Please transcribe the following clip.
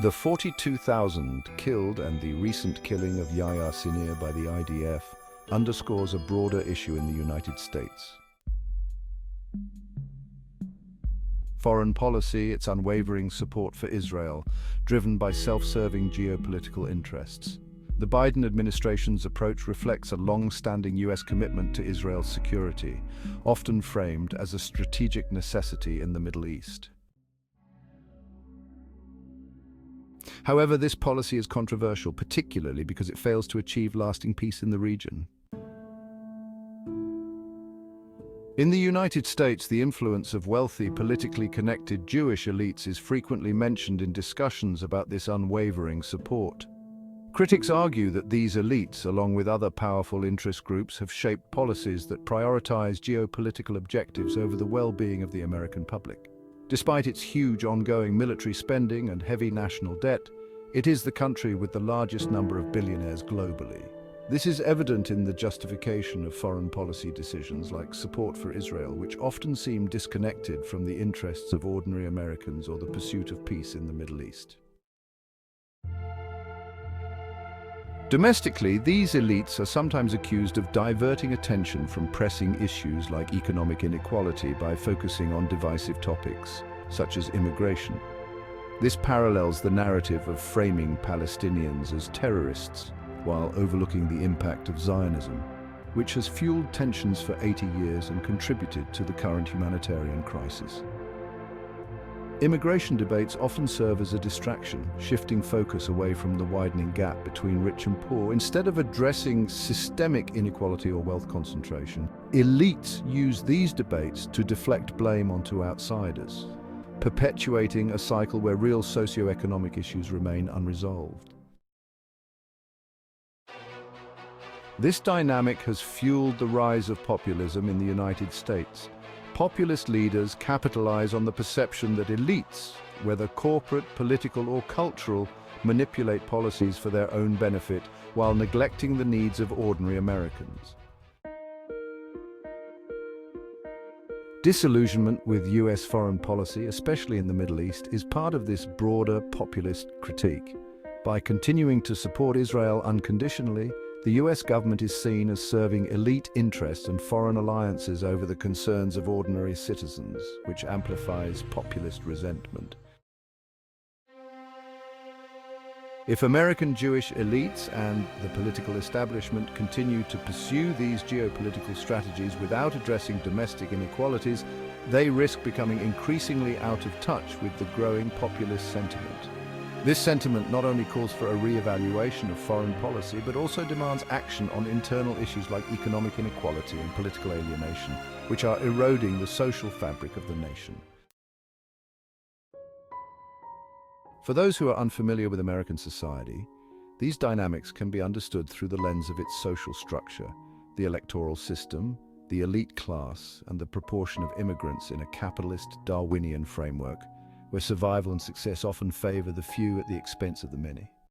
The 42,000 killed and the recent killing of Yahya Sinir by the IDF underscores a broader issue in the United States. Foreign policy, its unwavering support for Israel, driven by self-serving geopolitical interests. The Biden administration's approach reflects a long-standing U.S. commitment to Israel's security, often framed as a strategic necessity in the Middle East. However, this policy is controversial, particularly because it fails to achieve lasting peace in the region. In the United States, the influence of wealthy, politically connected Jewish elites is frequently mentioned in discussions about this unwavering support. Critics argue that these elites, along with other powerful interest groups, have shaped policies that prioritize geopolitical objectives over the well-being of the American public. Despite its huge ongoing military spending and heavy national debt, it is the country with the largest number of billionaires globally. This is evident in the justification of foreign policy decisions like support for Israel, which often seem disconnected from the interests of ordinary Americans or the pursuit of peace in the Middle East. Domestically, these elites are sometimes accused of diverting attention from pressing issues like economic inequality by focusing on divisive topics, such as immigration. This parallels the narrative of framing Palestinians as terrorists, while overlooking the impact of Zionism, which has fueled tensions for 80 years and contributed to the current humanitarian crisis. Immigration debates often serve as a distraction, shifting focus away from the widening gap between rich and poor. Instead of addressing systemic inequality or wealth concentration, elites use these debates to deflect blame onto outsiders, perpetuating a cycle where real socioeconomic issues remain unresolved. This dynamic has fueled the rise of populism in the United States. Populist leaders capitalize on the perception that elites, whether corporate, political, or cultural, manipulate policies for their own benefit while neglecting the needs of ordinary Americans. Disillusionment with U.S. foreign policy, especially in the Middle East, is part of this broader populist critique. By continuing to support Israel unconditionally, the U.S. government is seen as serving elite interests and foreign alliances over the concerns of ordinary citizens, which amplifies populist resentment. If American Jewish elites and the political establishment continue to pursue these geopolitical strategies without addressing domestic inequalities, they risk becoming increasingly out of touch with the growing populist sentiment. This sentiment not only calls for a re-evaluation of foreign policy, but also demands action on internal issues like economic inequality and political alienation, which are eroding the social fabric of the nation. For those who are unfamiliar with American society, these dynamics can be understood through the lens of its social structure, the electoral system, the elite class, and the proportion of immigrants in a capitalist Darwinian framework, where survival and success often favor the few at the expense of the many.